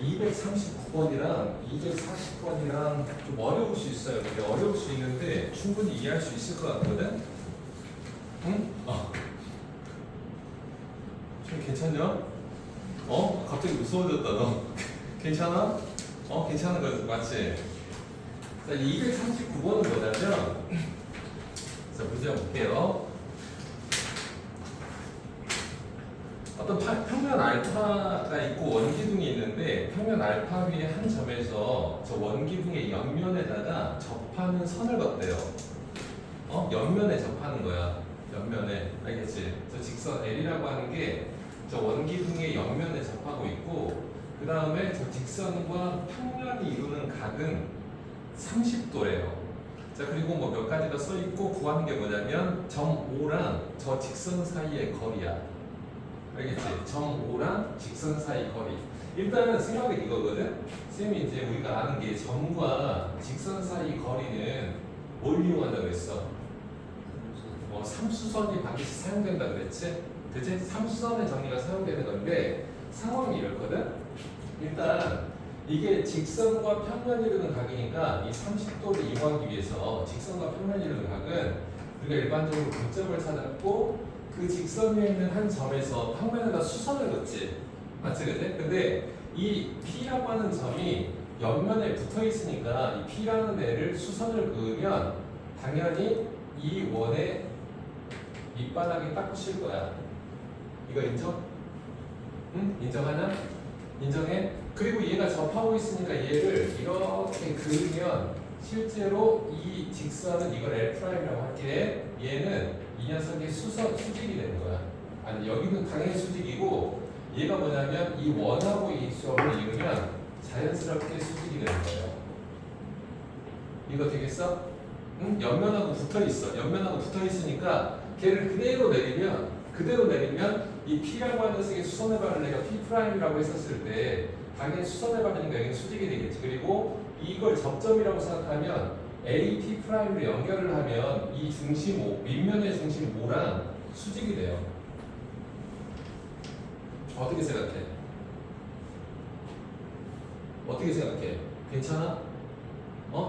239번이랑 240번이랑 좀 어려울 수 있어요. 근데 어려울 수 있는데 충분히 이해할 수 있을 것 같거든? 응? 좀 괜찮냐? 갑자기 무서워졌다, 너. 괜찮아? 괜찮은 거 맞지? 자, 239번은 뭐냐면, 자, 문제 한번 볼게요. 어떤 평면 알파가 있고 원기둥이 있는데 평면 알파 위에 한 점에서 저 원기둥의 옆면에다가 접하는 선을 걷대요. 옆면에 접하는 거야. 옆면에. 알겠지? 저 직선 L이라고 하는 게 저 원기둥의 옆면에 접하고 있고 그 다음에 저 직선과 평면이 이루는 각은 30도래요. 자, 그리고 뭐 몇 가지가 써 있고 구하는 게 뭐냐면 점 O랑 저 직선 사이의 거리야. 알겠지? 점 O랑 직선 사이 거리. 일단은 생각은 이거거든. 쌤이 이제 우리가 아는 게 점과 직선 사이 거리는 뭘 이용한다고 했어? 삼수선이 반드시 사용된다 그랬지? 그치? 삼수선의 정리가 사용되는 건데 상황이 이렇거든. 일단 이게 직선과 평면이 이루는 각이니까 이 30도를 이용하기 위해서 직선과 평면이 이루는 각은 우리가 일반적으로 교점을 찾았고 그 직선 위에 있는 한 점에서 평면에다 수선을 긋지. 맞지, 그지? 근데 이 P라고 하는 점이 옆면에 붙어 있으니까 이 P라는 애를 수선을 그으면 당연히 이 원에 밑바닥에 딱 붙일 거야. 이거 인정? 응? 인정하냐? 인정해? 그리고 얘가 접하고 있으니까 얘를 이렇게 그으면 실제로 이 직선은 이걸 L'이라고 할게. 얘는 이 녀석이 수직이 되는 거야. 아니, 여기는 당연히 수직이고 얘가 뭐냐면 이 원하고 이 점을 이루면 자연스럽게 수직이 되는 거예요. 이거 되겠어? 응? 옆면하고 붙어 있어. 옆면하고 붙어 있으니까 걔를 그대로 내리면 이 P라고 하는 녀석의 수선의 발을 내가 P'이라고 했었을 때 당연히 수선의 발이니까 여기는 수직이 되겠지. 그리고 이걸 접점이라고 생각하면 AP'로 연결을 하면 이 중심 O, 윗면의 중심 O랑 수직이 돼요. 어떻게 생각해? 어떻게 생각해? 괜찮아?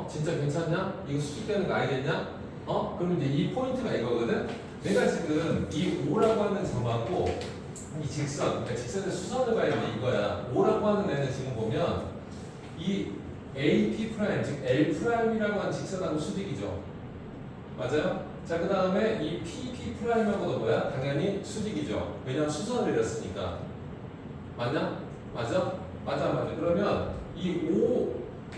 진짜 괜찮냐? 이거 수직되는 거 알겠냐? 그럼 이제 이 포인트가 이거거든? 내가 지금 이 O라고 하는 점하고 이 직선, 그러니까 직선의 수선을 봐야 돼 이거야. O라고 하는 애는 지금 보면 이 AP', 즉 L'이라고 하는 직선하고 수직이죠. 맞아요? 자, 그 다음에 이 PP'하고도 뭐야? 당연히 수직이죠. 왜냐면 수선을 이뤘으니까. 맞냐? 맞아? 맞아. 그러면 이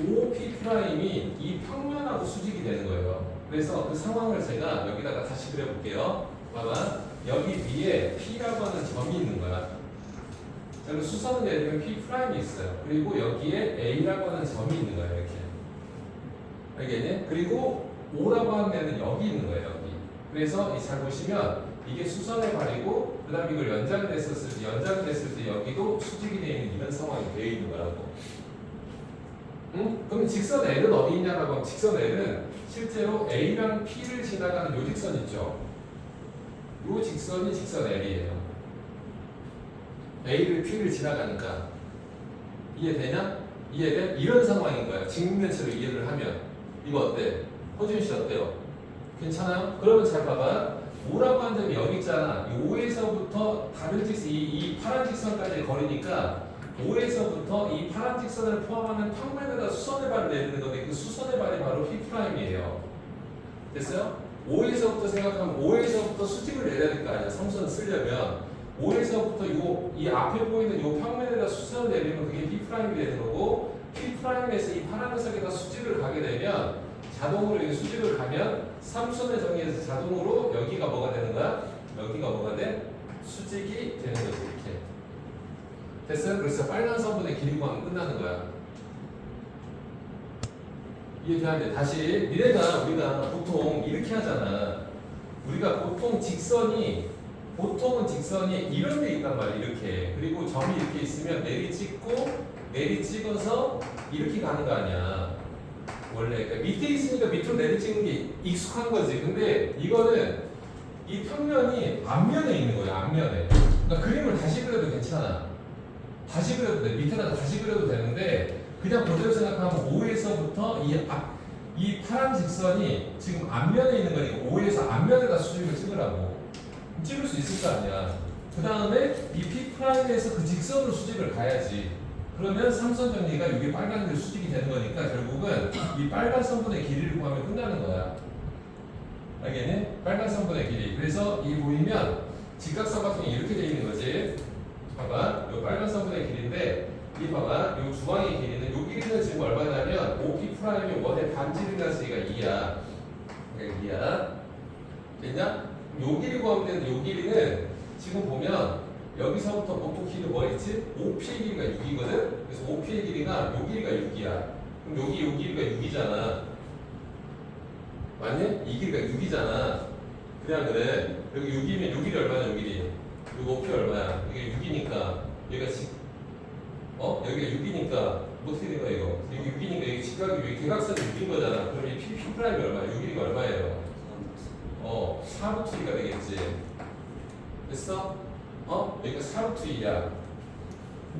OP'이 이 평면하고 수직이 되는 거예요. 그래서 그 상황을 제가 여기다가 다시 그려볼게요. 봐봐. 여기 위에 P라고 하는 점이 있는 거야. 자, 그리고 수선은 예를 들면 P'이 있어요. 그리고 여기에 A라고 하는 점이 있는 거예요. 이렇게. 알겠니? 그리고 O라고 하는 애는 여기 있는 거예요. 여기. 그래서 잘 보시면 이게 수선의 발이고 그 다음에 이걸 연장을 했을 때 여기도 수직이 되어 있는 이런 상황이 되어 있는 거라고. 응? 그럼 직선 L은 어디 있냐라고 하면 직선 L은 실제로 A랑 P를 지나가는 요 직선 있죠. 요 직선이 직선 L이에요. A를 P를 지나가니까. 이해되냐? 이해돼? 이런 상황인 거야. 직면체로 이해를 하면. 이거 어때? 허준 씨 어때요? 괜찮아요? 그러면 잘 봐봐. O라고 하는 점이 여기 있잖아. 이 O에서부터 다른 직선, 이 파란 직선까지의 거리니까 5에서부터 이 파란 직선을 포함하는 평면에다 수선의 발을 내리는 건데 그 수선의 발이 바로 P'이에요. 됐어요? 5에서부터 생각하면 5에서부터 수직을 내려야 될 거 아니야. 삼선을 쓰려면 5에서부터 이 앞에 보이는 이 평면에다 수선을 내리면 그게 P'이 되는 거고 P'에서 이 파란 녀석에다 수직을 가게 되면 자동으로 여기 수직을 가면 삼선의 정의에서 자동으로 여기가 뭐가 되는 거야? 여기가 뭐가 돼? 수직이 되는 거지. 이렇게. 됐어요? 그래서 빨간 선분의 길이 구하면 끝나는 거야. 이해돼야 돼. 다시 우리가 보통 이렇게 하잖아. 우리가 보통은 직선이 이런 데 있단 말이야. 이렇게. 그리고 점이 이렇게 있으면 내리찍어서 이렇게 가는 거 아니야. 원래 그러니까 밑에 있으니까 밑으로 내리찍는 게 익숙한 거지. 근데 이거는 이 평면이 앞면에 있는 거야. 앞면에. 그러니까 그림을 다시 그려도 괜찮아. 다시 그려도 돼. 밑에다가 다시 그려도 되는 그냥 그대로 생각하면 5에서부터 이 파란 직선이 지금 앞면에 있는 거니까 5에서 앞면에다 수직을 찍으라고. 찍을 수 있을 거 아니야. 그 다음에 이 P'에서 그 직선으로 수직을 가야지. 그러면 삼선 정리가 이게 빨간색 수직이 되는 거니까 결국은 이 빨간 선분의 길이를 구하면 끝나는 거야. 알겠니? 빨간 선분의 길이. 그래서 이 보이면 직각삼각형이 이렇게 돼 있는 거지. 봐봐, 이 빨간 선분의 길인데 이 봐봐, 이 주황의 길이는 이 길이는 지금 얼마냐면 5P 프라임이 원의 반지름가스가 2야. 그러니까 2야. 됐냐? 요 길이 구하면 되는데 요 길이는 지금 보면 여기서부터 보통 길이 뭐 있지? 5P의 길이가 6이거든? 그래서 5P의 길이가 요 길이가 6이야. 그럼 여기 요 길이가 6이잖아. 맞니? 이 길이가 6이잖아. 그냥 그래. 여기 6이면 요 길이 얼마냐, 요 길이. 요 5P 얼마야? 이게 6이니까 여기가 여기가 6이니까 어떻게 된 거야 이거? 여기 6이니까 여기 직각이 여기 대각선이 6인 거잖아. 그럼 이 P 프라임이 얼마야? 요 길이가 얼마예요? 4루트 2가 되겠지. 됐어? 여기가 4루트 2야.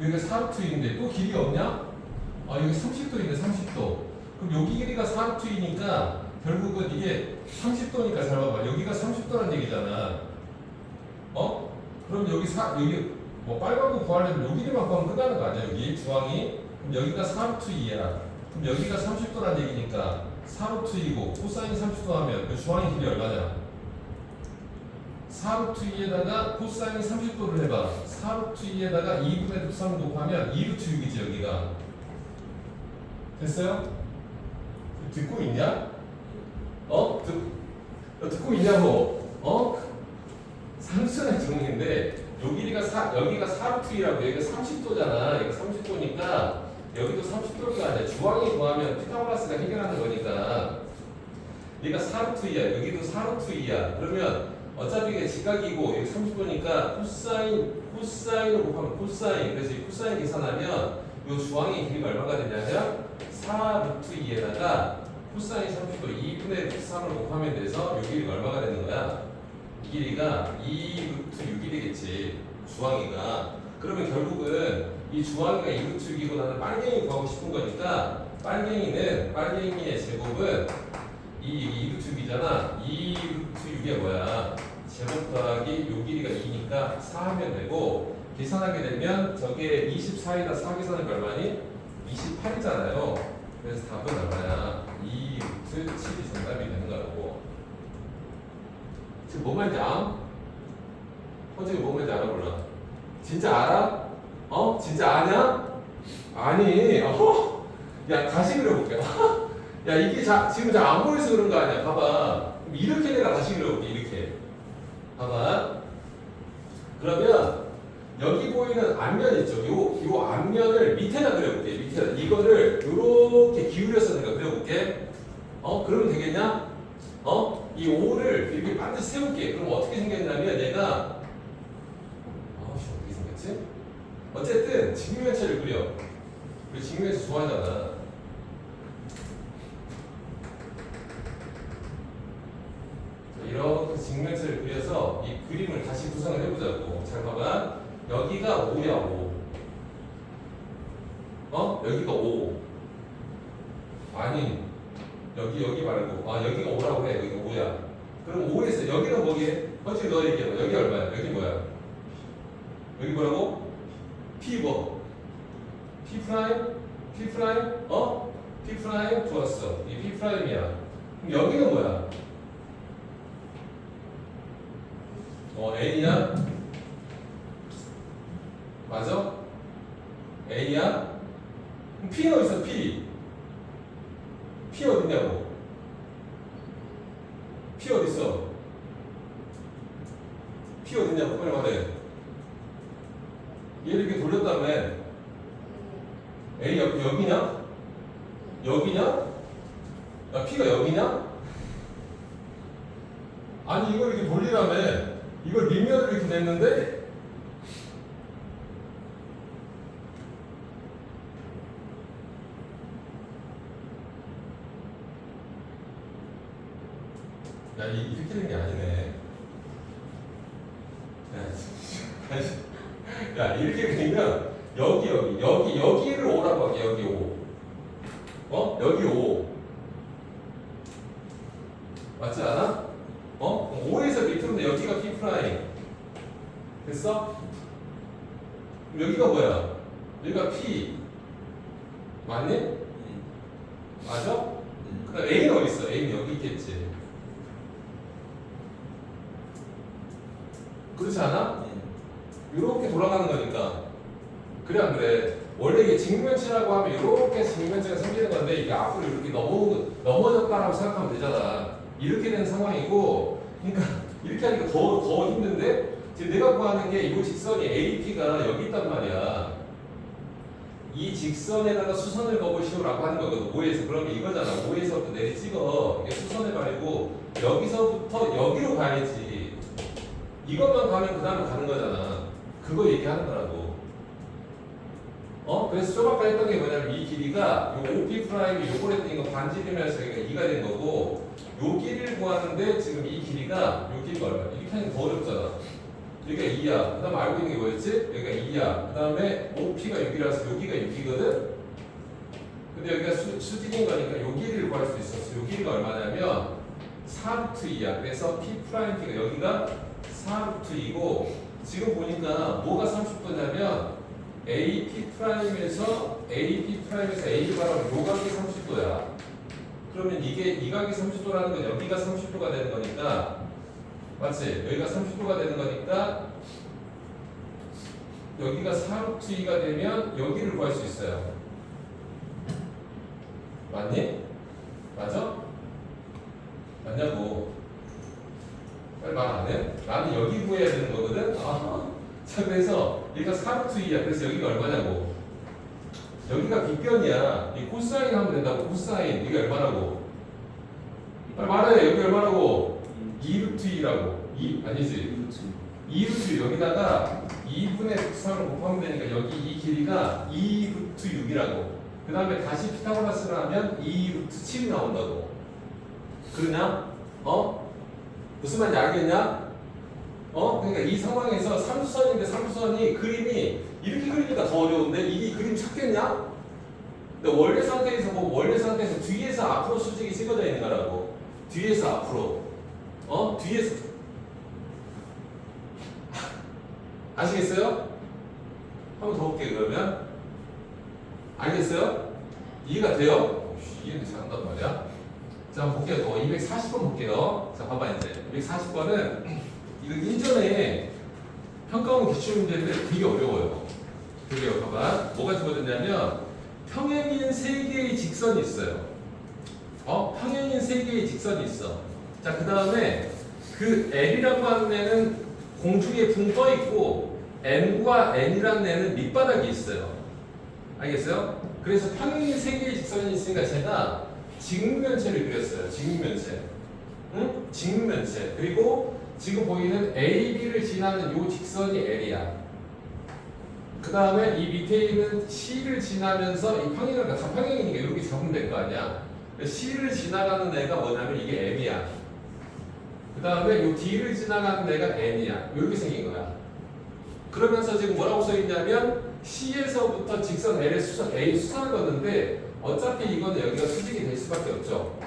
여기가 4루트 2인데 또 길이 없냐? 여기 30도인데 30도. 그럼 여기 길이가 4루트 2니까 결국은 이게 30도니까 잘 봐봐. 여기가 30도란 얘기잖아. 그럼 여기 뭐 빨간 거 구하려면 여기 길이만 구하면 끝나는 거 아니야? 여기 주황이. 그럼 여기가 4루트 2야. 그럼 여기가 30도란 얘기니까 4루트 2고 코사인 30도 하면 그 주황의 길이 얼마냐? 4루트 2에다가 코사인 30도를 해봐. 4루트 2에다가 2분의 3 곱하면 2루트 6이지 여기가. 됐어요? 듣고 있냐? 듣고 있냐고? 삼순의 정리인데 요 길이가 여기가 4루트 2라고 여기가 30도잖아. 여기가 30도니까 여기도 30도일 거 아니야. 주황이 구하면 피타고라스가 해결하는 거니까 얘가 4루트 2야. 여기도 4루트 2야. 그러면 어차피 이게 직각이고 여기 30도니까 코사인을 곱하면 코사인. 그래서 이 코사인 계산하면 이 주황의 길이가 얼마가 되냐면 4루트 2에다가 코사인 30도 2분의 3을 곱하면 돼서 이 길이가 얼마가 되는 거야? 이 길이가 2루트 6이 되겠지. 주황이가. 그러면 결국은 이 주황이가 2루트 6이고 나는 빨갱이 구하고 싶은 거니까 빨갱이의 제곱은 이 2루트 6이잖아. 2루트 6이 뭐야? 제곱 더하기 요 길이가 2니까 4 하면 되고 계산하게 되면 저게 24에다 4 계산하면 얼마니? 28이잖아요. 그래서 답은 얼마야? 2루트 7이 정답이 되는 거라고. 지금 뭐 말인지 알아? 허지가 뭐 말인지 알아 몰라? 진짜 알아? 진짜 아냐? 아니. 야 다시 그려볼게. 야 이게 지금 잘 안 보여서 그런 거 아니야? 봐봐. 이렇게 내가 다시 그려볼게. 이렇게. 봐봐. 그러면 여기 보이는 앞면 있죠? 요 앞면을 밑에다 그려볼게. 밑에다. 이거를 요렇게 기울여서 내가 그려볼게. 그러면 되겠냐? 이 5를 이렇게 반드시 세울게. 그럼 어떻게 생겼냐면 얘가 어떻게 생겼지? 어쨌든 직면체를 그려. 그 직면체 좋아하잖아. 이렇게 직면체를 그려서 이 그림을 다시 구성을 해보자고. 잘 봐봐. 여기가 5야 5. 여기가 5. 아니 여기 말고 여기가 5라고 해. 여기가 5야. 그럼 5에서 여기는 뭐게? 허지 너 얘기해봐. 여기 얼마야? 여기 뭐야? 여기 뭐라고? P 뭐? P 프라임? P 프라임? P 프라임 좋았어. 이 P 프라임이야. 그럼 여기는 뭐야? A야? 맞아? A야? 그럼 P는 어디 있어? P 어디냐고? P 어디 있어? P 어디냐고? 빨리 말해. 얘를 이렇게 돌렸다며. A 여기냐? 여기냐? 야 P가 여기냐? 아니 이걸 이렇게 돌리라며. 이걸 밑면을 이렇게 냈는데 야 이렇게 된 게 아니네. 야 이렇게 그리면 여기를 5라고 할게. 여기 5. 여기 5 맞지 않아? 5에서 밑으로는 여기가 P 프라임 됐어? 그럼 여기가 뭐야? 여기가 P 맞니? 맞아? 그럼 A는 어디 있어? A는 여기 있겠지. 그렇지 않아? 이렇게 돌아가는 거니까. 그래 안 그래? 원래 이게 직면체라고 하면 이렇게 직면체가 생기는 건데 이게 앞으로 이렇게 넘어졌다라고 생각하면 되잖아. 이렇게 된 상황이고, 그러니까 이렇게 하니까 더 힘든데 지금 내가 구하는 게 이 직선이 AP가 여기 있단 말이야. 이 직선에다가 수선을 그어보시오라고 하는 거거든. 5에서 그러면 이거잖아. 5에서부터 내리 찍어. 이게 수선을 가리고 여기서부터 여기로 가야지. 이것만 가면 그 다음에 가는 거잖아. 그거 얘기하는 거라고. 그래서 좀 아까 했던 게 뭐냐면 이 길이가 요 OP 프라임이 요거에 뜬 거 반지르면서 여기가 2가 된 거고 요 길이를 구하는데 지금 이 길이가 요 길이가 얼마야? 이렇게 하니까 더 어렵잖아. 여기가 2야. 그 다음에 알고 있는 게 뭐였지? 여기가 2야. 그 다음에 OP가 6이라서 여기가 6이거든? 근데 여기가 수직인 거니까 요 길이를 구할 수 있었어. 요 길이가 얼마냐면 4루트 2야. 그래서 P 프라임 P가 여기가 4루트 2고 지금 보니까 뭐가 30도냐면 AP 프라임에서 AP A바로 요각이 30도야. 그러면 이게 이 각이 30도라는 건 여기가 30도가 되는 거니까 맞지? 여기가 30도가 되는 거니까 여기가 4루트 2가 되면 여기를 구할 수 있어요. 맞니? 맞아? 맞냐고. 빨리 말 안 해? 나는 여기 구해야 되는 거거든? 자, 그래서 여기가 4루트 2야. 그래서 여기가 얼마냐고. 여기가 빗변이야. 이 코사인 하면 된다고. 코사인. 이게 얼마라고? 빨리 말해. 여기 얼마라고? 2루트 2라고. 아니지. 2루트 2. 여기다가 2분의 3을 곱하면 되니까 여기 이 길이가 2루트 6이라고. 그 다음에 다시 피타고라스를 하면 2루트 7이 나온다고. 그러냐? 무슨 말인지 알겠냐? 그러니까 이 상황에서 삼수선인데 삼수선이 그림이 이렇게 그리니까 더 어려운데 이게 그림 찾겠냐? 근데 원래 상태에서 원래 상태에서 뒤에서 앞으로 수직이 찍어져 있는 거라고. 뒤에서 앞으로. 뒤에서. 아시겠어요? 한번 더 볼게요, 그러면. 알겠어요? 이해가 돼요? 이해는 잘한단 말이야. 자, 한번 볼게요. 또 240번 볼게요. 자, 봐봐, 이제. 240번은 이거 인전에 평가원 기출문제인데 되게 어려워요. 되게 봐봐. 뭐가 주어졌냐면 평행인 3개의 직선이 있어요. 평행인 3개의 직선이 있어. 자, 그 다음에 그 L이라고 하는 애는 공중에 붕 떠 있고 N과 N이라는 애는 밑바닥이 있어요. 알겠어요? 그래서 평행인 3개의 직선이 있으니까 제가 직면체를 그렸어요. 직면체. 응? 직면체. 그리고 지금 보이는 AB를 지나는 이 직선이 L이야. 그 다음에 이 밑에 있는 C를 지나면서 이 평행을 다 평행이니까 이렇게 잡으면 될 거 아니야. C를 지나가는 애가 뭐냐면 이게 M이야. 그 다음에 이 D를 지나가는 애가 N이야. 이렇게 생긴 거야. 그러면서 지금 뭐라고 써있냐면 C에서부터 직선 L의 수선, A 수선을 걷는데 어차피 이거는 여기가 수직이 될 수밖에 없죠.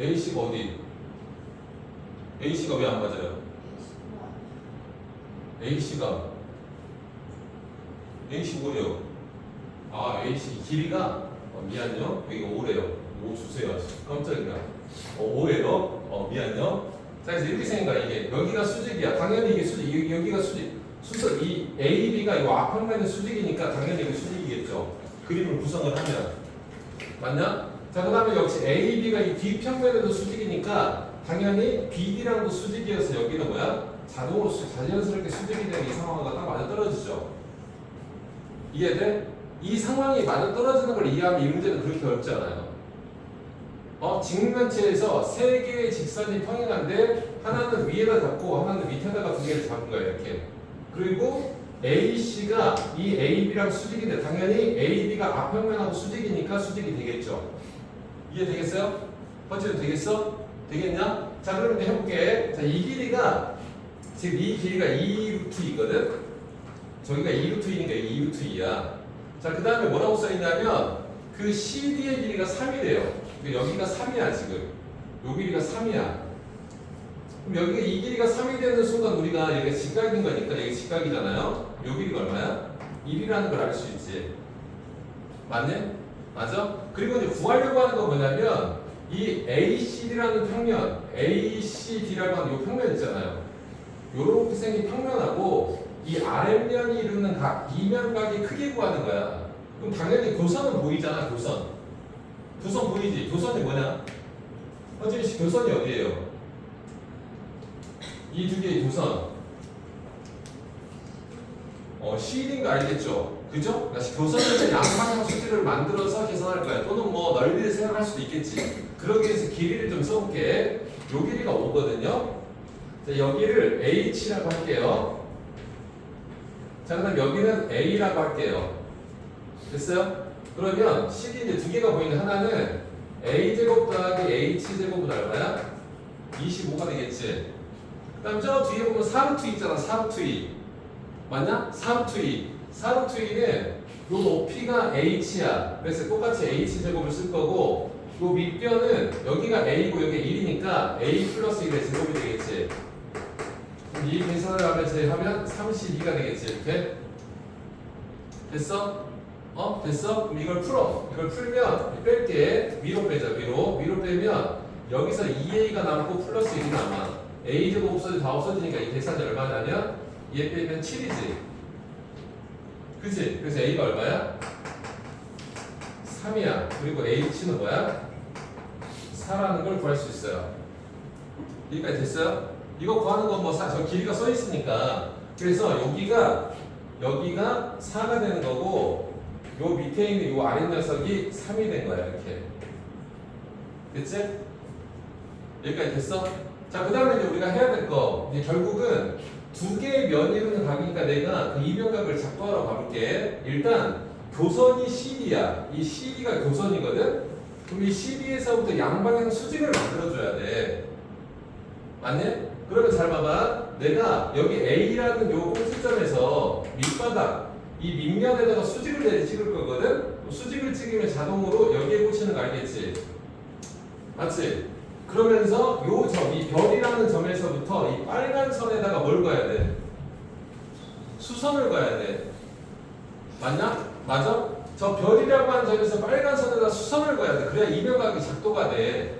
A씨가 어디? A씨가 왜 안 맞아요? A씨가 A씨 뭐예요? A씨 길이가 미안요. 여기가 5래요. 5 주세요. 깜짝이야. 5예요. 미안요. 자, 그래서 이렇게 생긴 거야. 이게 여기가 수직이야. 당연히 이게 수직. 여기가 수직. 수선 이 A, B가 이 앞평면은 수직이니까 당연히 이게 수직이겠죠. 그림을 구성을 하면 맞냐? 자, 그 다음에 역시 A, B가 이 뒷평면에도 수직이니까 당연히 BD랑도 수직이어서 여기는 뭐야? 자동으로 자연스럽게 수직이 되는 이 상황과 딱 맞아 떨어지죠. 이해돼? 이 상황이 맞아 떨어지는 걸 이해하면 이 문제는 그렇게 어렵지 않아요. 직면체에서 3개의 직선이 평행한데 하나는 위에다 잡고 하나는 밑에다가 2개를 잡은 거야 이렇게. 그리고 AC가 이 AB랑 수직인데 당연히 AB가 앞평면하고 수직이니까 수직이 되겠죠. 이해되겠어요? 퍼즐 되겠어? 되겠냐? 자, 그럼 이제 해볼게. 자, 이 길이가 지금 이 길이가 2루트 2거든? 저기가 2루트 2니까 2루트 2야. 자, 그 다음에 뭐라고 써있냐면 그 CD의 길이가 3이래요. 여기가 3이야 지금. 요 길이가 3이야. 그럼 여기가 이 길이가 3이 되는 순간 우리가 얘가 직각인 거니까 이게 직각이잖아요. 요 길이가 얼마야? 1이라는 걸 알 수 있지. 맞네? 맞아? 그리고 이제 구하려고 하는 건 뭐냐면 이 ACD라는 평면, ACD라고 하는 이 평면 있잖아요. 요렇게 생긴 평면하고 이 아랫면이 이루는 각, 이면각의 크기 구하는 거야. 그럼 당연히 교선은 보이잖아, 교선. 교선 보이지? 교선이 뭐냐? 허진이 씨, 교선이 어디예요? 이 두 개의 교선. CD인 거 알겠죠? 그죠? 그러니까 교선에서 양방향 수직을 만들어서 계산할 거야. 또는 뭐 넓이를 생각할 수도 있겠지. 그러기 위해서 길이를 좀 써볼게. 요 길이가 5거든요. 자, 여기를 H라고 할게요. 자, 그다음 여기는 A라고 할게요. 됐어요? 그러면 식이 이제 두 개가 보이는데 하나는 A제곱 더하기 H제곱은 얼마야? 25가 되겠지. 그 다음 저 뒤에 보면 4루트 있잖아. 4루트 2 맞냐? 4루트 2 4루트 2는 요 높이가 H야. 그래서 똑같이 H제곱을 쓸 거고 요 밑변은 여기가 A고 여기가 1이니까 A 플러스 1의 제곱이 되겠지. 이 계산을 하면 32가 되겠지. 이렇게 됐어? 됐어? 그럼 이걸 풀어. 이걸 풀면 뺄게. 위로 빼자. 위로 빼면 여기서 2A가 남고 플러스 1이 남아. A제곱 다 없어지니까 이 계산이 얼마냐면 얘 빼면 7이지. 그치? 그래서 A가 얼마야? 3이야. 그리고 H는 뭐야? 4라는 걸 구할 수 있어요. 여기까지 됐어요? 이거 구하는 건 뭐 저 길이가 써 있으니까. 그래서 여기가 4가 되는 거고 요 밑에 있는 요 아랫 녀석이 3이 된 거야. 이렇게. 됐지? 여기까지 됐어? 자, 그 다음에 이제 우리가 해야 될 거, 이제 결국은 두 개의 면이 이루는 각이니까 내가 그 이면각을 작도하러 가볼게. 일단 교선이 CD야. 이 CD가 교선이거든? 그럼 이 CD에서부터 양방향 수직을 만들어줘야 돼. 맞네? 그러면 잘 봐봐. 내가 여기 A라는 요 꼭지점에서 밑바닥, 이 밑면에다가 수직을 찍을 거거든? 수직을 찍으면 자동으로 여기에 꽂히는 거 알겠지? 맞지? 그러면서 이 별이라는 점에서부터 이 빨간 선에다가 뭘 그어야 돼? 수선을 그어야 돼. 맞냐? 맞아? 저 별이라고 하는 점에서 빨간 선에다 수선을 그어야 돼. 그래야 이면각이 작도가 돼.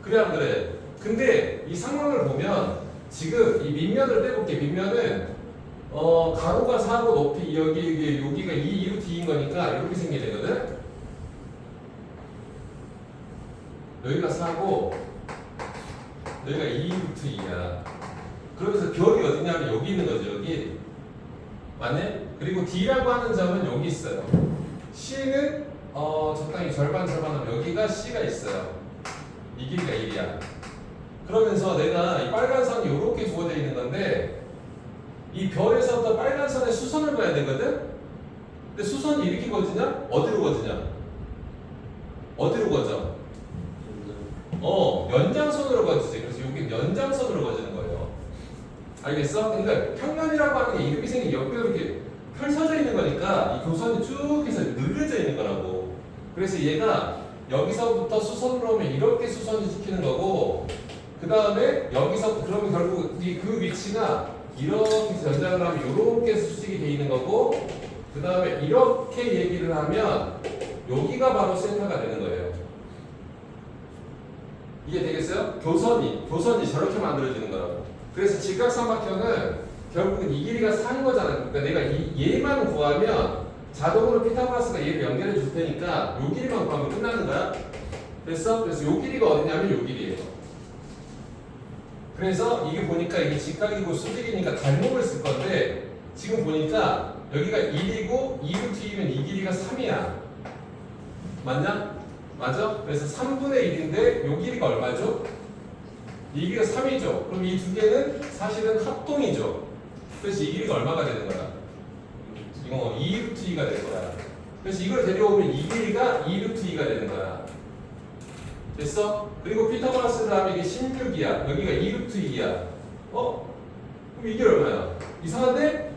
그래 안 그래? 근데 이 상황을 보면 지금 이 밑면을 빼볼게. 밑면은 가로가 4고 높이 여기가 2루트 2인 거니까 이렇게 생겨야 되거든? 여기가 4고 여기가 2루트 2야. 그러면서 별이 어디냐면 여기 있는 거죠. 여기. 맞네? 그리고 D라고 하는 점은 여기 있어요. C는 적당히 절반 하면 여기가 C가 있어요. 이 길이가 1이야. 그러면서 내가 이 빨간 선이 이렇게 주어져 있는 건데 이 별에서부터 빨간 선에 수선을 봐야 되거든? 근데 수선이 이렇게 거지냐? 어디로 거지냐? 어디로 거져? 연장선으로 거지지. 그래서 여기 연장선으로 거지는 거예요. 알겠어? 그러니까 평면이라고 하는 게 이렇게 생긴 옆으로 이렇게 펼쳐져 있는 거니까 이 교선이 쭉 해서 늘려져 있는 거라고. 그래서 얘가 여기서부터 수선으로 오면 이렇게 수선을 시키는 거고 그 다음에 여기서 그러면 결국 그 위치가 이렇게 해서 연장을 하면 이렇게 수직이 돼 있는 거고 그 다음에 이렇게 얘기를 하면 여기가 바로 센터가 되는 거예요. 이게 되겠어요? 교선이 저렇게 만들어지는 거라고. 그래서 직각삼각형은 결국은 이 길이가 4인 거잖아요. 그러니까 내가 얘만 구하면 자동으로 피타고라스가 얘를 연결해 줄 테니까 요 길이만 구하면 끝나는 거야. 됐어? 그래서 요 길이가 어디냐면 요 길이에요. 그래서 이게 보니까 이게 직각이고 수직이니까 닮음을 쓸 건데 지금 보니까 여기가 1이고 2루트 2면 이 길이가 3이야. 맞냐? 맞아? 그래서 3분의 1인데 요 길이가 얼마죠? 이 길이가 3이죠. 그럼 이 두 개는 사실은 합동이죠. 그래서 이 길이가 얼마가 되는 거야? 이거 2루트 2가 될 거야. 그래서 이걸 데려오면 이 길이가 2루트 2가 되는 거야. 됐어? 그리고 피타고라스를 하면 이게 16이야. 여기가 2루트 2야. 그럼 이게 얼마야? 이상한데?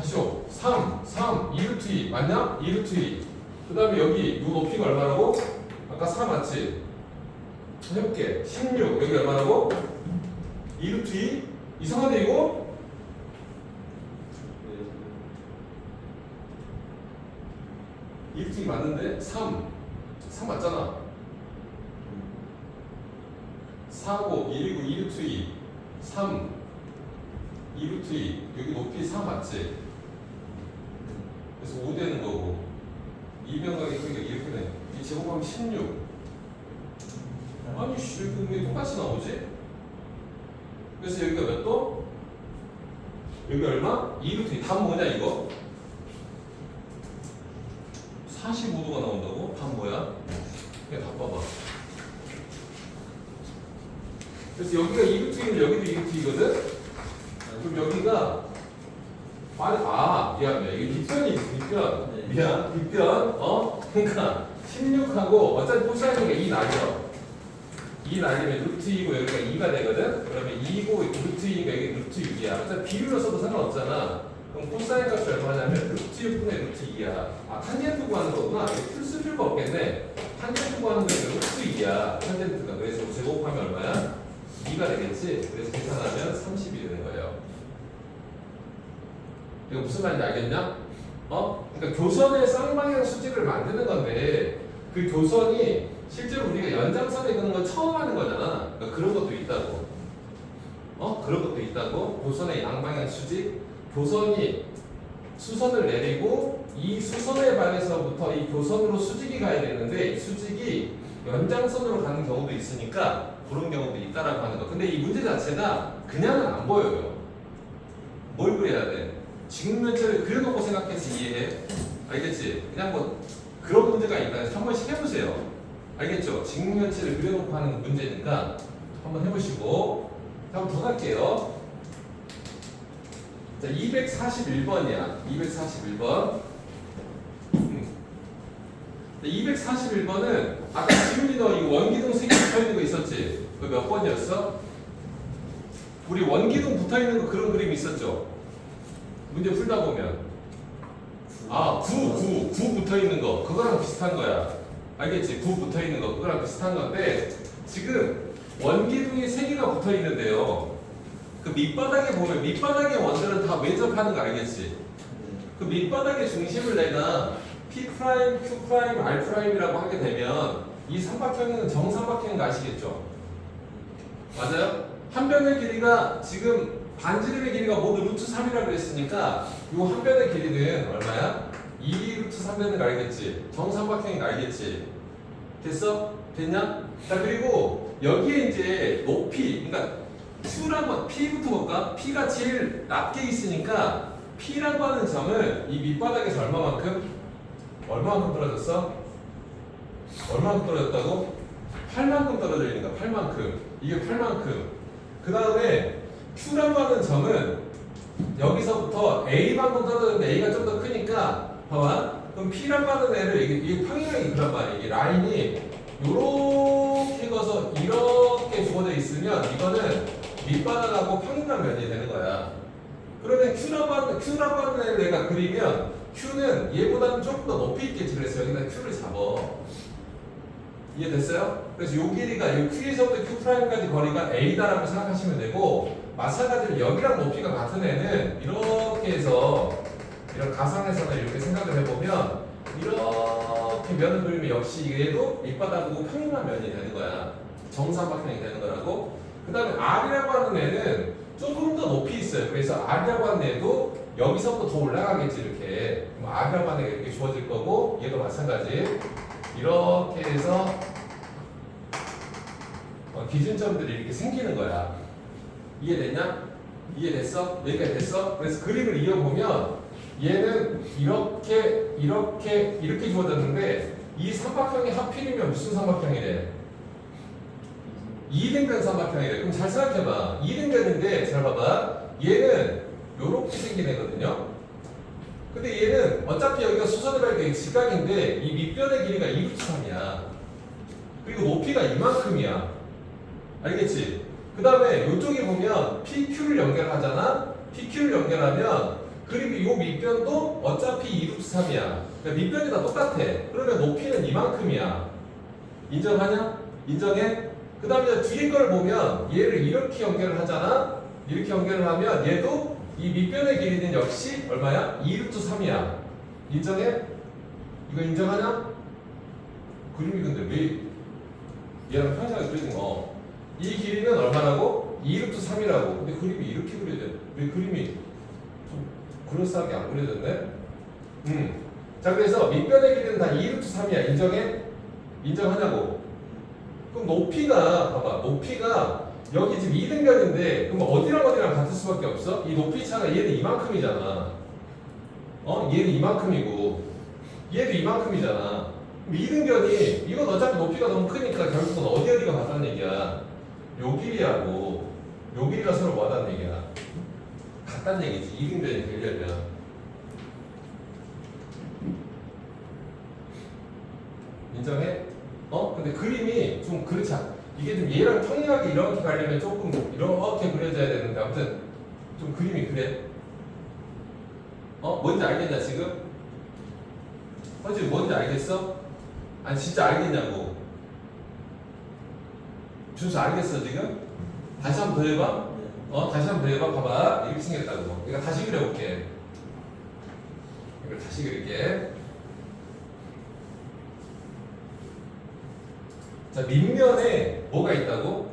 다시요. 3, 2루트 2 맞냐? 2루트 2. 그 다음에 여기 요 높이가 얼마라고? 아까 4 맞지? 해볼게. 16 여기 얼마라고? 2루트 2? 이상하네 이거? 2루트 2 맞는데? 3 맞잖아. 4고 1이고 2루트 2 3 2루트 2 여기 높이 4 맞지? 그래서 5 되는 거고 2변각의 크기가 이렇게 되네. 이 제곱하면 16 아니 씨 왜 똑같이 나오지? 그래서 여기가 몇 도? 여기 얼마? 2루트 2 답 뭐냐 이거? 45도가 나온다고? 답 뭐야? 그냥 답 봐봐. 그래서 여기가 2루트 2는 여기도 2루트 2거든? 그럼 여기가 미안해. 이게 뒷변이 뒷변. 네. 미안. 뒷변. 그러니까 16하고 어차피 코사인이가 2 날려. 2 날리면 루트 2고 여기가 2가 되거든? 그러면 2고 루트 2가 여기 루트 6이야. 어차피 비율로 써도 상관없잖아. 그럼 코사인 값이 얼마냐면 루트 6분의 루트 2야. 탄젠트 구하는 거구나. 이거 풀 필요가 없겠네. 탄젠트 구하는 거 루트 2야. 탄젠트가. 그래서 제곱하면 얼마야? 2가 되겠지? 그래서 계산하면 30이 되는 거예요. 이거 무슨 말인지 알겠냐? 그러니까 교선의 쌍방향 수직을 만드는 건데 그 교선이 실제로 우리가 연장선에 그는 건 처음 하는 거잖아. 그러니까 그런 것도 있다고. 그런 것도 있다고. 교선의 양방향 수직. 교선이 수선을 내리고 이 수선에 반해서부터 이 교선으로 수직이 가야 되는데 이 수직이 연장선으로 가는 경우도 있으니까 그런 경우도 있다라고 하는 거. 근데 이 문제 자체가 그냥은 안 보여요. 뭘 그려야 돼? 직면체를 그려놓고 생각해서 이해해. 알겠지? 그냥 뭐 그런 문제가 있다. 한 번씩 해보세요. 알겠죠? 직면체를 그려놓고 하는 문제니까 한번 해보시고. 한번 더 갈게요. 자, 241번이야. 241번. 241번은 아까 지훈이 너 이 원기둥 3개 붙어있는 거 있었지? 그 몇 번이었어? 우리 원기둥 붙어있는 거 그런 그림 있었죠? 문제 풀다 보면 9 붙어있는 거 그거랑 비슷한 거야. 알겠지? 9 붙어있는 거 그거랑 비슷한 건데 지금 원기둥이 3개가 붙어있는데요. 그 밑바닥에 보면 밑바닥의 원들은 다 매접하는 거 알겠지? 그 밑바닥의 중심을 내가 P', Q', R'이라고 하게 되면 이 삼각형은 정삼각형인 거 아시겠죠? 맞아요? 한 변의 길이가 지금 반지름의 길이가 모두 루트 3이라고 그랬으니까 이 한 변의 길이는 얼마야? 2 루트 3 되는 거 알겠지? 정삼각형인 거 알겠지? 됐어? 됐냐? 자 그리고 여기에 이제 높이 그러니까 Q라고 P부터 볼까? P가 제일 낮게 있으니까 P라고 하는 점은 이 밑바닥에서 얼마만큼 떨어졌어? 얼마만큼 떨어졌다고? 8만큼 떨어져 있는 거야. 8만큼. 이게 8만큼. 그 다음에 Q라고 하는 점은 여기서부터 A만큼 떨어졌는데 A가 좀 더 크니까 봐봐. 그럼 P라고 하는 애를 이게 평행하게 그란 말이야. 이 라인이 요렇게 가서 이렇게 주어져 있으면 이거는 밑바닥하고 평행한 면이 되는 거야. 그러면 Q라고 하는 애를 내가 그리면 Q는 얘보다는 조금 더 높이 있겠지. 그래서 여기다 Q를 잡아. 이해됐어요? 그래서 요 길이가 이 Q에서부터 Q'까지 거리가 A다라고 생각하시면 되고 마찬가지로 여기랑 높이가 같은 애는 이렇게 해서 이런 가상에서는 이렇게 생각을 해보면 이렇게 면을 그리면 역시 얘도 밑바닥하고 평행한 면이 되는 거야. 정삼각형이 되는 거라고. 그 다음에 R이라고 하는 애는 조금 더 높이 있어요. 그래서 R이라고 하는 애도 여기서부터 더 올라가겠지 이렇게. 그럼 R이라고 하는 애가 이렇게 주어질 거고 얘도 마찬가지. 이렇게 해서 기준점들이 이렇게 생기는 거야. 이해됐냐? 이해됐어? 여기까지 됐어? 그래서 그림을 이어보면 얘는 이렇게 주어졌는데 이 삼각형이 하필이면 무슨 삼각형이래? 2등변 삼각형이래. 그럼 잘 생각해봐. 2등변인데 잘 봐봐. 얘는 요렇게 생긴 애거든요. 근데 얘는 어차피 여기가 수선을 할 직각인데 이 밑변의 길이가 2루트 3이야. 그리고 높이가 이만큼이야. 알겠지? 그 다음에 이쪽에 보면 PQ를 연결하잖아? PQ를 연결하면 그리고 이 밑변도 어차피 2루트 3이야. 그러니까 밑변이 다 똑같아. 그러면 높이는 이만큼이야. 인정하냐? 인정해? 그 다음에 뒤에 걸 보면 얘를 이렇게 연결을 하잖아? 이렇게 연결을 하면 얘도 이 밑변의 길이는 역시 얼마야? 2루트 3이야. 인정해? 이거 인정하냐? 그림이 근데 왜 얘랑 평행하게 그려진 거? 이 길이는 얼마라고? 2루트 3이라고. 근데 그림이 이렇게 그려져. 왜 그림이 좀 그럴싸하게 안 그려졌네? 자, 그래서 밑변의 길이는 다 2루트 3이야. 인정해? 인정하냐고? 그럼 높이가, 봐봐. 높이가 여기 지금 2등변인데, 그럼 어디랑 같을 수밖에 없어? 이 높이 차가 얘는 이만큼이잖아. 얘는 이만큼이고, 얘도 이만큼이잖아. 2등변이, 이건 어차피 높이가 너무 크니까 결국은 어디가 같다는 얘기야. 요 길이하고, 요 길이가 서로 뭐하다는 얘기야. 같다는 얘기지. 2등변이 되려면. 인정해? 근데 그림이 좀 그렇지 않아. 이게 좀 얘랑 평행하게 이렇게 가려면 조금 이렇게 그려져야 되는데, 아무튼 좀 그림이 그래. 뭔지 알겠냐, 지금? 지금 뭔지 알겠어? 아니, 진짜 알겠냐고. 준수 알겠어, 지금? 다시 한 번 더 해봐. 다시 한 번 더 해봐. 봐봐. 이렇게 생겼다고. 내가 다시 그려볼게. 이걸 다시 그릴게. 자, 밑면에 뭐가 있다고?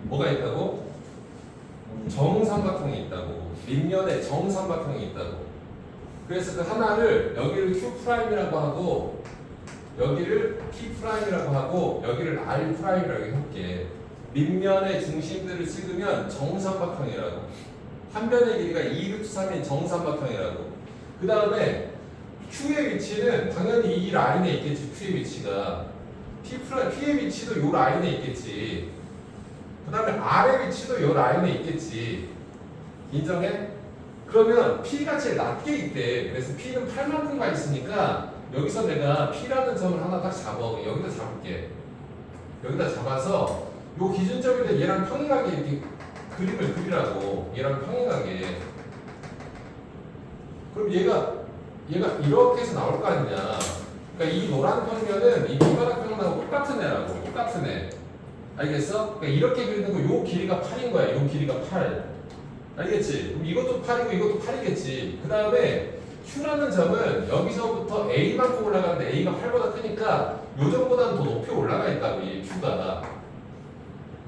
뭐가 있다고? 정삼각형이 있다고. 밑면에 정삼각형이 있다고. 그래서 그 하나를 여기를 Q'이라고 하고 여기를 P'이라고 하고 여기를 R'이라고 해볼게. 밑면의 중심들을 찍으면 정삼각형이라고. 한 변의 길이가 2루트 3인 정삼각형이라고. 그 다음에 Q의 위치는 당연히 이 라인에 있겠지. Q의 위치가 P의 위치도 이 라인에 있겠지. 그 다음에 R의 위치도 이 라인에 있겠지. 인정해? 그러면 P가 제일 낮게 있대. 그래서 P는 8만큼 가 있으니까 여기서 내가 P라는 점을 하나 딱 잡아. 여기다 잡을게. 여기다 잡아서 요 기준점인데 얘랑 평행하게 이렇게 그림을 그리라고. 얘랑 평행하게. 그럼 얘가 이렇게 해서 나올 거 아니냐. 그러니까 이 노란 평면은 이 밑바닥 평면하고 똑같은 애라고. 똑같은 애. 알겠어? 그러니까 이렇게 그리는 거 요 길이가 8인 거야. 요 길이가 8. 알겠지? 그럼 이것도 8이고 이것도 8이겠지. 그 다음에 Q라는 점은 여기서부터 A만큼 올라가는데 A가 8보다 크니까 요점보다는 더 높이 올라가 있다고. 이 Q가.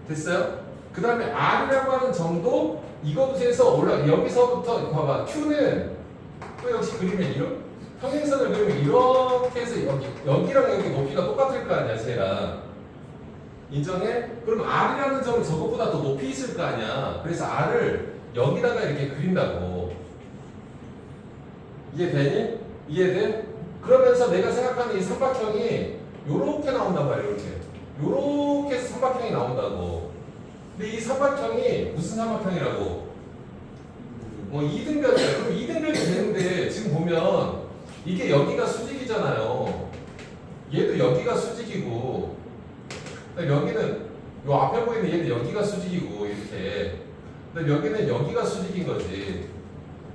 됐어요? 그 다음에 R이라고 하는 점도 이것에서 여기서부터 봐봐. Q는 또 역시 그리면 평행선을 그리면 이렇게 해서 여기랑 여기 높이가 똑같을 거 아니야, 쟤랑. 인정해? 그럼 R이라는 점은 저것보다 더 높이 있을 거 아니야. 그래서 R을 여기다가 이렇게 그린다고. 이해되니? 이해돼? 그러면서 내가 생각하는 이 삼각형이 요렇게 나온단 말이야, 이렇게. 요렇게 해서 삼각형이 나온다고. 근데 이 삼각형이 무슨 삼각형이라고? 2등변이야. 그럼 2등변이 되는데 지금 보면 이게 여기가 수직이잖아요. 얘도 여기가 수직이고, 여기는 요 앞에 보이는 얘는 여기가 수직이고 이렇게. 근데 여기는 여기가 수직인 거지.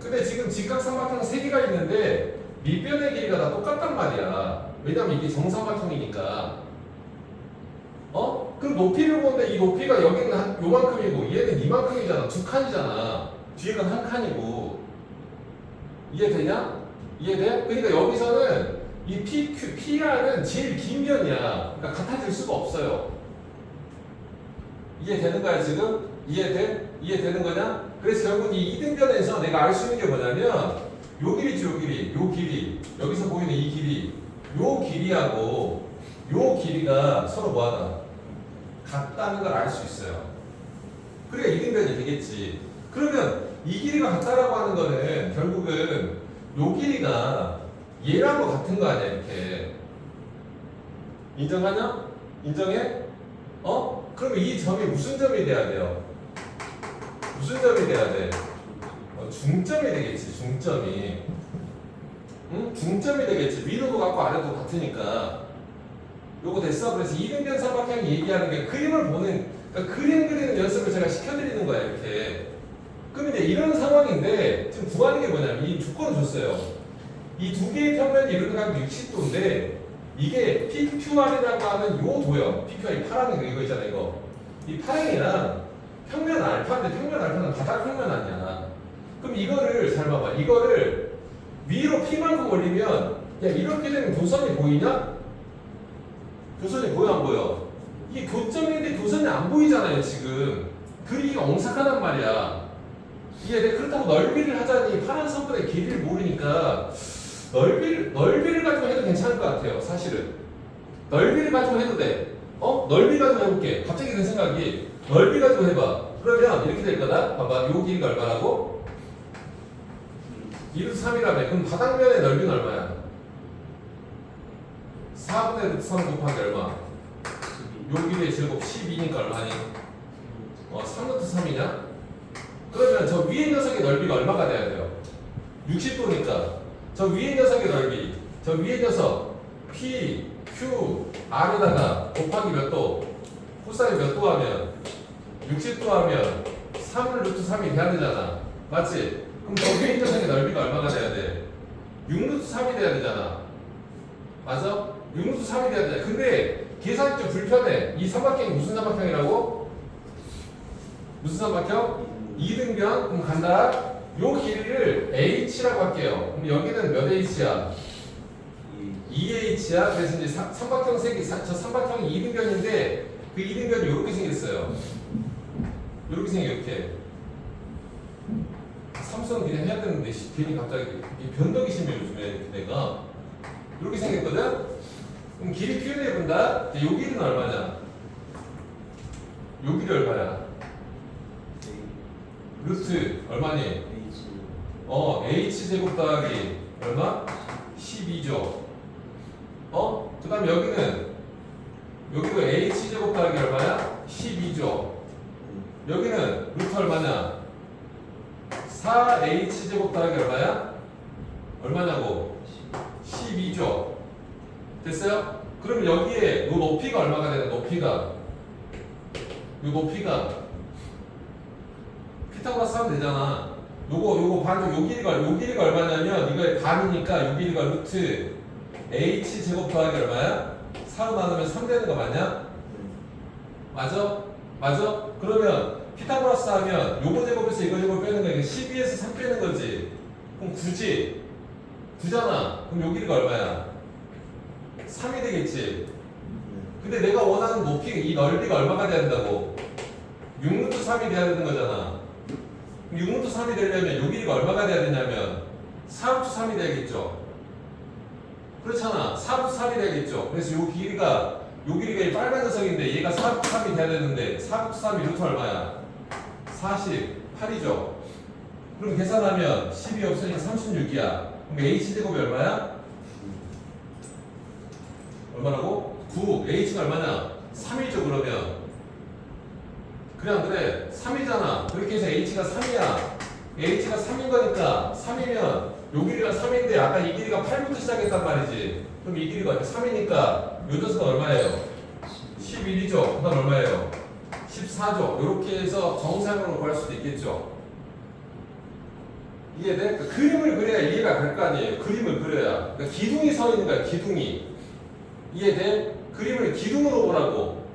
근데 지금 직각삼각형 3개가 있는데 밑변의 길이가 다 똑같단 말이야. 왜냐면 이게 정삼각형이니까. 그럼 높이를 보는데 이 높이가 여기는 한 요만큼이고 얘는 이만큼이잖아. 2칸이잖아. 뒤에는 1칸이고. 이해되냐? 이해돼? 그러니까 여기서는 이 PR은 제일 긴 변이야. 그러니까 같아질 수가 없어요. 이해되는 거야 지금? 이해돼? 이해되는 거냐? 그래서 결국 이 2등변에서 내가 알 수 있는 게 뭐냐면 요 길이지, 요 길이. 여기서 보이는 이 길이. 요 길이하고 요 길이가 서로 뭐하다? 같다는 걸 알 수 있어요. 그러니까 2등변이 되겠지. 그러면 이 길이가 같다라고 하는 거는 결국은 요 길이가 얘랑도 같은 거 아니야, 이렇게. 인정하냐? 인정해? 그러면 이 점이 무슨 점이 돼야 돼요? 무슨 점이 돼야 돼? 중점이 되겠지, 중점이. 응? 중점이 되겠지. 위로도 같고 아래도 같으니까. 요거 됐어? 그래서 2등변 삼각형이 얘기하는 게 그림을 보는, 그러니까 그림 그리는 연습을 제가 시켜드리는 거야, 이렇게. 그럼 이제 이런 상황이 구하는 게 뭐냐면 이 조건을 줬어요. 이 두 개의 평면이 이루는 각이 60도인데 이게 PQR이라고 하는 요 도형, PQR 이 파란 이거 있잖아요. 이거 이 파랑이랑 평면 알파인데 평면 알파는 바닥 평면 아니야. 그럼 이거를 잘 봐봐. 이거를 위로 P만큼 올리면 야 이렇게 되면 교선이 보이냐? 교선이 보여 안 보여? 이게 교점인데 교선이 안 보이잖아요 지금. 그리기가 엉삭하단 말이야. 이게 그렇다고 넓이를 하자니 파란 선분의 길이를 모르니까 넓이를 가지고 해도 괜찮을 것 같아요 사실은. 넓이를 가지고 해도 돼. 넓이 가지고 해볼게. 갑자기 든 생각이 넓이 가지고 해봐. 그러면 이렇게 될 거다. 봐봐. 요 길이가 얼마라고? 2루트 3이라며. 그럼 바닥면의 넓이는 얼마야? 4분의 루트 3 곱하기 얼마? 요 길이의 제곱 12니까 얼마니? 3루트 3이냐? 그러면 저 위에 녀석의 넓이가 얼마가 돼야 돼요? 60도니까 저 위에 녀석의 넓이, 저 위에 녀석 P, Q, R에다가 곱하기 몇 도? 코사인 몇 도 하면? 60도 하면 3 루트 3이 돼야 되잖아. 맞지? 그럼 저 위에 녀석의 넓이가 얼마가 돼야 돼? 6 루트 3이 돼야 되잖아. 맞아? 6 루트 3이 돼야 돼. 근데 계산이 좀 불편해. 이 삼각형이 무슨 삼각형이라고? 무슨 삼각형? 2등변. 그럼 간다. 요 길이를 H라고 할게요. 그럼 여기는 몇 H야? 2H야. 그래서 이제 삼각형 색이 저 삼각형이 2등변인데 그 2등변이 이렇게 생겼어요. 이렇게 생겨 이렇게. 삼성 그냥 해야 되는데 괜히 갑자기 변덕이 심해 요즘에 내가 이렇게 생겼거든. 그럼 길이 표현해 본다. 요 길이는 얼마냐? 요 길이 얼마야? 루트 얼마니? H 제곱 더하기 얼마? 12죠. 그 다음에 여기도 H 제곱 더하기 얼마야? 12죠. 여기는 루트 얼마냐? 4H 제곱 더하기 얼마야? 얼마냐고? 12죠. 됐어요? 그러면 여기에 요 높이가 얼마가 되나? 높이가 피타고라스 하면 되잖아. 요거 반쪽 요 길이가 얼마냐면 이거의 반이니까 요 길이가 루트 H 제곱 더하기 얼마야? 4로 나누면 3 되는 거 맞냐? 맞아? 그러면 피타고라스 하면 요거 제곱에서 이거 제곱 빼는 거야. 12에서 3 빼는 거지. 그럼 9지? 9잖아. 그럼 요 길이가 얼마야? 3이 되겠지. 근데 내가 원하는 높이, 이 넓이가 얼마가 돼야 된다고? 6루트 3이 돼야 되는 거잖아. 6루트 3이 되려면 요 길이가 얼마가 돼야 되냐면 4루트 3이 돼야겠죠. 그렇잖아. 4루트 3이 돼야겠죠. 그래서 요 길이가 이 빨간 녀석인데 얘가 4루트 3이 돼야 되는데 4루트 3이 루트 얼마야? 48이죠. 그럼 계산하면 10이 없으니까 36이야. 그럼 H제곱이 얼마야? 얼마라고? 9. H가 얼마냐? 3이죠 그러면. 그래 안 그래? 3이잖아. 그렇게 해서 H가 3이야. H가 3인 거니까 3이면 요 길이가 3인데 아까 이 길이가 8부터 시작했단 말이지. 그럼 이 길이가 3이니까 요 녀석은 얼마예요? 11이죠. 그 다음 얼마예요? 14죠. 이렇게 해서 정상으로 구할 수도 있겠죠. 이해돼? 그러니까 그림을 그려야 이해가 갈 거 아니에요. 그림을 그려야. 그러니까 기둥이 서 있는 거야. 기둥이. 이해돼? 그림을 기둥으로 보라고.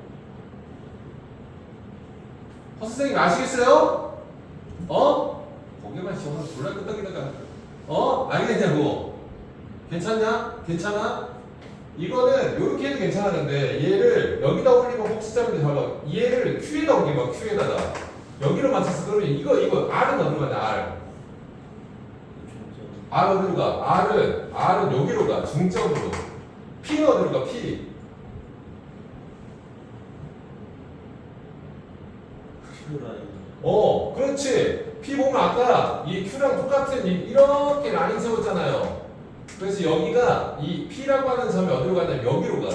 선생님 아시겠어요? 거기만 시원한 졸라 끄떡이다가 알겠냐고. 괜찮냐? 괜찮아? 이거는 이렇게 해도 괜찮았는데 얘를 여기다 올리면 혹시 잡는데 봐봐. 얘를 Q에다 올리면 Q에다가 여기로 맞춰서 그러면 이거 R은 어디로 가냐? R 어디로 가? R은 여기로 가. 중점으로. P는 어디로 가? P. 그렇지. P 보면 아까 이 Q랑 똑같은 이렇게 라인 세웠잖아요. 그래서 여기가 이 P라고 하는 점이 어디로 가냐면 여기로 가.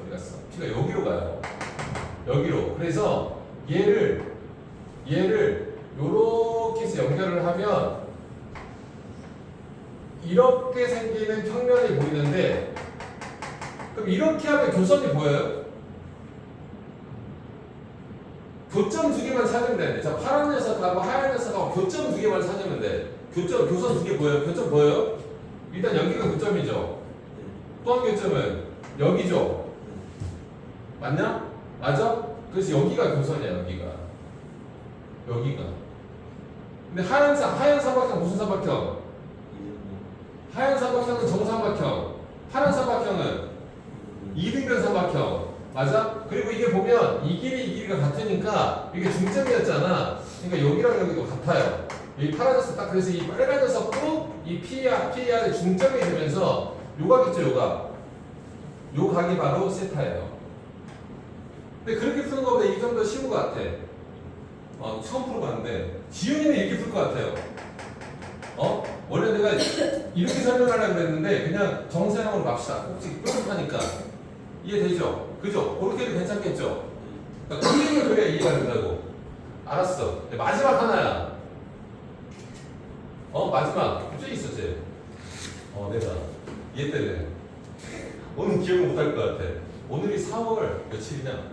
어디 갔어? P가 여기로 가요. 여기로. 그래서 얘를 요렇게 해서 연결을 하면 이렇게 생기는 평면이 보이는데 그럼 이렇게 하면 교선이 보여요? 교점 두 개만 찾으면 되는데 자 파란 녀석하고 하얀 녀석하고 교점 두 개만 찾으면 돼. 교선 두 개 보여요? 교점 보여요? 일단 여기가 교점이죠. 또 한 교점은 여기죠. 맞냐? 맞아? 그래서 여기가 교선이야, 여기가. 근데 하얀 삼각형 무슨 삼각형? 하얀 삼각형은 정삼각형. 파란 삼각형은 이등변 삼각형. 맞아? 그리고 이게 보면 이 길이가 같으니까 이게 중점이었잖아. 그러니까 여기랑 여기도 같아요. 여기 파란색 딱 그래서 이 빨간 녀석도 이 PR의 중점이 되면서 요각이죠, 요각. 요 각이 바로 세타예요. 근데 그렇게 푸는 것보다 이 정도 쉬운 것 같아. 처음 풀어봤는데 지훈이는 이렇게 풀 것 같아요. 원래 내가 이렇게 설명하려고 그랬는데 그냥 정사형으로 갑시다. 꼭지 뾰족하니까 이해되죠? 그죠? 그렇게 해도 괜찮겠죠? 그러니까 그림을 그려야 이해가 된다고. 알았어. 마지막 하나야. 마지막. 쭉 있어, 쟤. 내가 얘 때문에 오늘 기억을 못할 것 같아. 오늘이 4월 며칠이냐?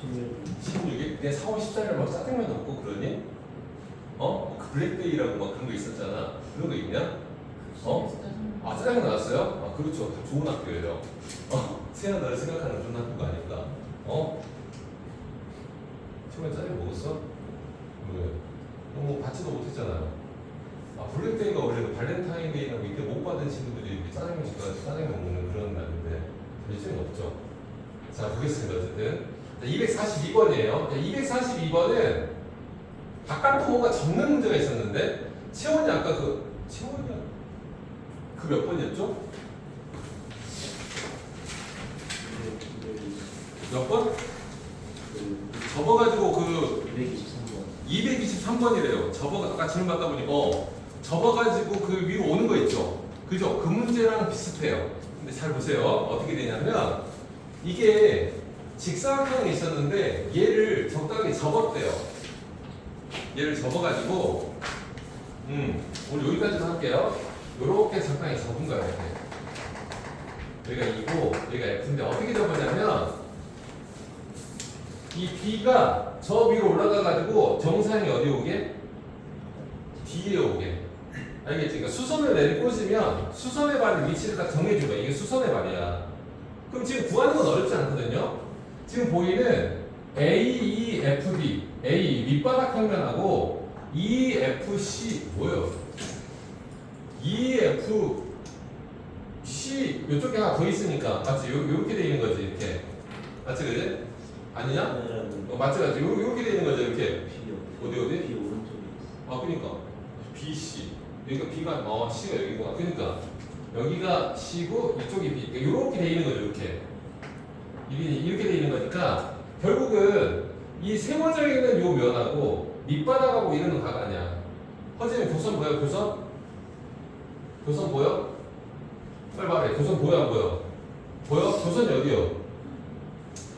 16일? 내 4월 14일에 막 짜장면 먹고 그러니? 블랙데이라고 막 그런 거 있었잖아. 그런 거 있냐? 짜장면 나왔어요? 그렇죠. 좋은 학교예요. 세아 너를 생각하는 좋은 학교가 아닐까? 처음에 짜장면 먹었어? 왜? 뭐 받지도 못했잖아요. 블랙데이가 원래 그 발렌타인데이라고 이때 못 받은 친구들이 이렇게 짜장면집 가서 짜장면 먹는 그런 날인데 요즘은 없죠. 자, 보겠습니다. 어쨌든 242번이에요. 242번은 바깥도 뭔가 적는 문제가 있었는데 채원이 아까 채원이 그 몇 번이었죠? 몇 번? 접어가지고 223번이래요. 아까 질문 받다 보니 접어가지고 그 위로 오는 거 있죠? 그죠? 그 문제랑 비슷해요. 근데 잘 보세요. 어떻게 되냐면 이게 직사각형이 있었는데 얘를 적당히 접었대요. 얘를 접어가지고 우리 여기까지만 할게요. 요렇게 적당히 접은 거야. 이렇게. 여기가 2고 여기가 F인데 어떻게 접었냐면 이 B가 저 위로 올라가가지고 정사형이 어디 오게? D에 오게. 알겠지? 그러니까 수선을 내리꽂으면 수선의 발의 위치를 딱 정해준 거야. 이게 수선의 발이야. 그럼 지금 구하는 건 어렵지 않거든요. 지금 보이는 AEFD, A 밑바닥 평면하고 EFC 뭐예요? EFC 이쪽에 하나 더 있으니까 맞지? 요렇게 돼 있는 거지 이렇게. 맞지 그지? 아니냐? 맞지 맞지? 요렇게 돼 있는 거죠 이렇게. 어디? B 오른쪽에 있어. 그러니까 BC 여기가 B가 C가 여기구나. 그러니까 여기가 C고 이쪽이 B. 그러니까 요렇게 돼 있는 거죠 이렇게. 이렇게 돼 있는 거니까 결국은 이 세워져 있는 요 면하고 밑바닥하고 이런 건 각 아니야. 허재는 교선 보여? 교선 보여? 빨리 말해. 교선 보여 안 보여? 보여? 교선이 어디요?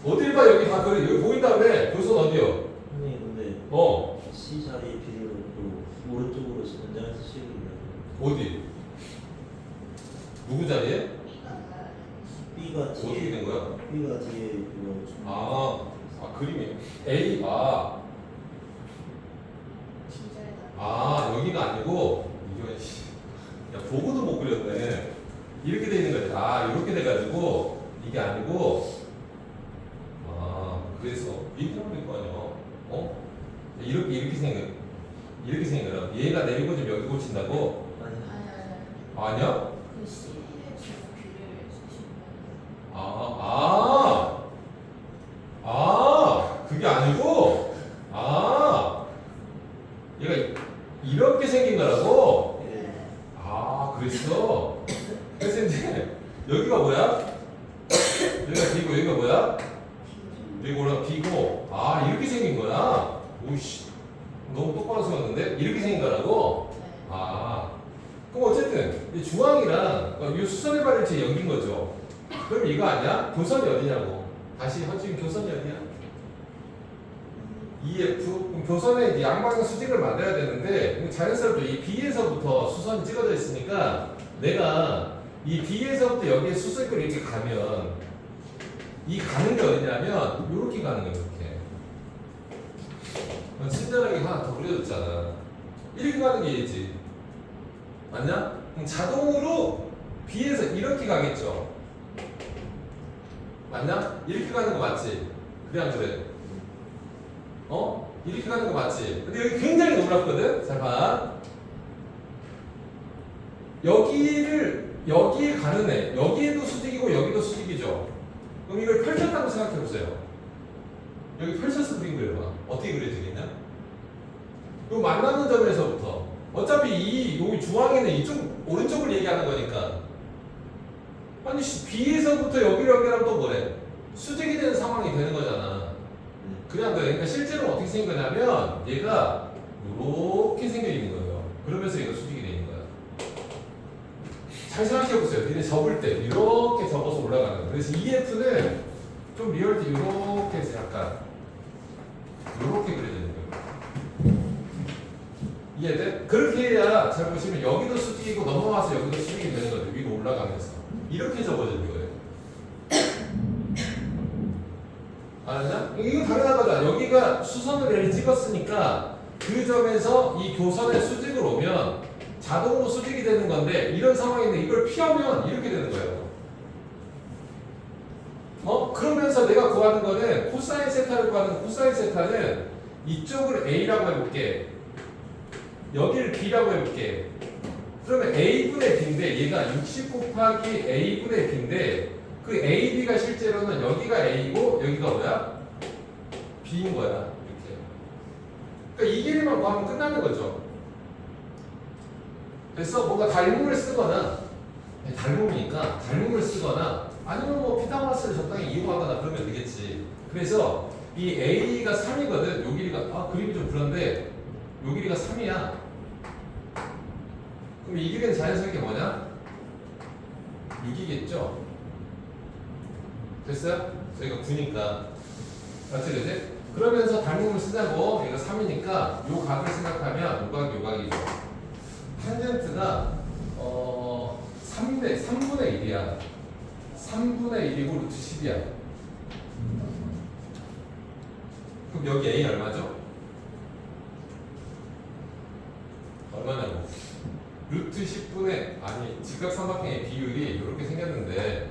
어딜 봐 여기 다 그래. 여기 보인다며. 교선 어디요? 선생님 근데 C 자리 비례로 오른쪽으로 연장해서 씌우고 있나요? 어디? 누구 자리에? B가 어떻게 뒤에 된 거야? B가 뒤에 그거 그림이 A 여기가 아니고 이거 야 보고도 못 그렸네. 이렇게 돼 있는 거지. 이렇게 돼가지고 이게 아니고 그래서 이렇게 하면 될 거 아니야? 이렇게 생긴 거라. 얘가 내리고 좀 여기 고친다고? 아니야? 그 C에서 B를 쓰시면 그게 아니고 얘가 이렇게 생긴 거라고? 네. 그랬어. 그래서 이제 여기가 뭐야? 여기가 B고 여기가 뭐야? 여기 올라가 B고 이렇게 생긴 거야? 오이씨 너무 똑바로 세웠는데? 이렇게 생긴 거라고? 그럼 어쨌든 이 중앙이랑 이 수선의 발일체 여긴 거죠. 그럼 이거 아니야? 교선이 어디냐고. 다시 지금 교선이 어디야? EF. 그럼 교선에 이제 양방향 수직을 만들어야 되는데 자연스럽게 이 B에서부터 수선이 찍어져 있으니까 내가 이 B에서부터 여기에 수직을 이렇게 가면 이 가는 게 어디냐면 이렇게 가는 거예요. 이렇게. 친절하게 하나 더 그려줬잖아. 이렇게 가는 게 얘지. 맞냐? 그럼 자동으로 B에서 이렇게 가겠죠. 맞냐? 이렇게 가는 거 맞지? 그래 안 그래? 이렇게 가는 거 맞지? 근데 여기 굉장히 놀랍거든? 잘 봐. 여기에 가는 애, 여기에도 수직이고 여기도 수직이죠. 그럼 이걸 펼쳤다고 생각해 보세요. 여기 펼쳐서 그린 거예요. 봐. 어떻게 그려지겠냐? 요 만나는 점에서부터 어차피 여기 중앙에는 이쪽 오른쪽을 얘기하는 거니까 아니 B에서부터 여기로 연결하면 또 뭐래? 수직이 되는 상황이 되는 거잖아. 그냥 그러니까 실제로 어떻게 생긴 거냐면 얘가 이렇게 생겨 있는 거예요. 그러면서 얘가 수직이 돼 있는 거야. 잘 생각해 보세요. 니네 접을 때 이렇게 접어서 올라가는 거야. 그래서 EF는 좀 리얼 때 이렇게 해서 약간 이렇게 그려지는 거예요. 이해돼? 그렇게 해야 잘 보시면 여기도 수직이고 넘어와서 여기도 수직이 되는 거죠. 위로 올라가면서 이렇게 접어지는 거예요. 알았냐? 이거 당연한 거잖아. 여기가 수선을 얘를 찍었으니까 그 점에서 이 교선의 수직을 오면 자동으로 수직이 되는 건데 이런 상황인데 이걸 피하면 이렇게 되는 거예요. 그러면서 내가 구하는 거는 코사인 세타를 구하는 코사인 세타는 이쪽을 A라고 해볼게. 여기를 B라고 해볼게. 그러면 A분의 B인데 얘가 60 곱하기 A분의 B인데 그 AB가 실제로는 여기가 A고 여기가 뭐야? B인 거야. 이렇게. 그러니까 이 길이만 구하면 끝나는 거죠. 그래서 뭔가 닮음을 쓰거나 닮음이니까 닮음을 쓰거나 아니면 뭐 피타고라스를 적당히 이용하거나 그러면 되겠지. 그래서 이 A가 3이거든. 요 길이가 그림이 좀 그런데 요 길이가 3이야. 그럼 이 길이는 자연스럽게 뭐냐? 6이겠죠? 됐어요? 저희가 9니까 맞지 그지? 그러면서 닮음을 쓰자고 얘가 3이니까 요 각을 생각하면 요 각이 요 각이죠. 탄젠트가 3분의 1이야. 3분의 1이고 루트 10이야. 그럼 여기 A 얼마죠? 얼마냐고? 루트 10분의 직각삼각형의 비율이 이렇게 생겼는데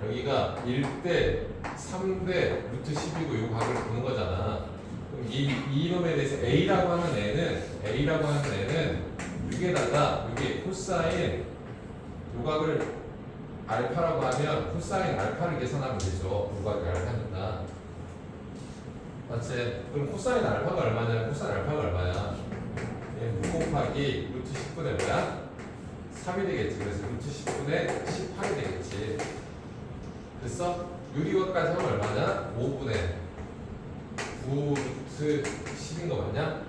여기가 1대 3대 루트 10이고 이 각을 보는 거잖아. 그럼 이놈에 대해서 A라고 하는 애는 6에다가 이게 코사인 요각을 알파라고 하면 코사인 알파를 계산하면 되죠. 요각이 알파니까. 맞지? 그럼 코사인 알파가 얼마냐면 코사인 알파가 얼마야? 6 곱하기 루트 10분의 뭐야? 3이 되겠지. 그래서 루트 10분의 18이 되겠지. 됐어? 유리각까지 하면 얼마냐? 5분의 9 루트 10인 거 맞냐?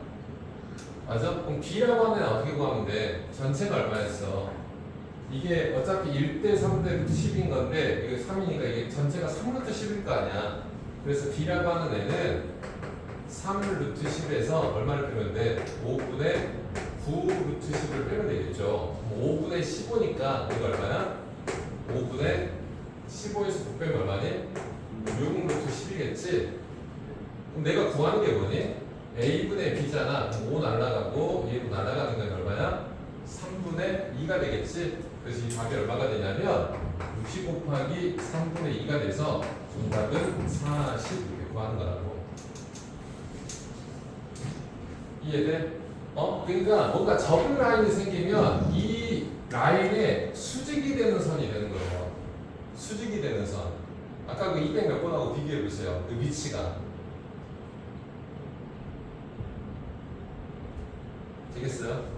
맞아? 그럼 B라고 하면 어떻게 구하면 돼? 전체가 얼마였어? 이게 어차피 1대 3대 루트 10인 건데 이게 3이니까 이게 전체가 3루트 10일 거 아니야. 그래서 B라고 하는 애는 3 루트 10에서 얼마를 빼면 돼? 5분의 9 루트 10을 빼면 되겠죠. 5분의 15니까 이거 얼마야? 5분의 15에서 9 빼면 얼마니? 6 루트 10이겠지? 그럼 내가 구하는 게 뭐니? A분의 B잖아. 5 날라가고 얘도 날라가는 건 얼마야? 3분의 2가 되겠지? 그래서 이 답이 얼마가 되냐면 60 곱하기 3분의 2가 돼서 정답은 40 이렇게 구하는 거라고. 이해돼? 그러니까 뭔가 접은 라인이 생기면 이 라인에 수직이 되는 선이 되는 거예요. 수직이 되는 선. 아까 그 200 몇 번하고 비교해 보세요. 그 위치가. 되겠어요?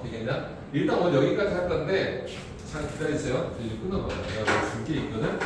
되겠냐? 일단 오늘 여기까지 할 건데 잘 기다리세요. 이제 끊어봐요. 내가 뭐 줄 게 있거든.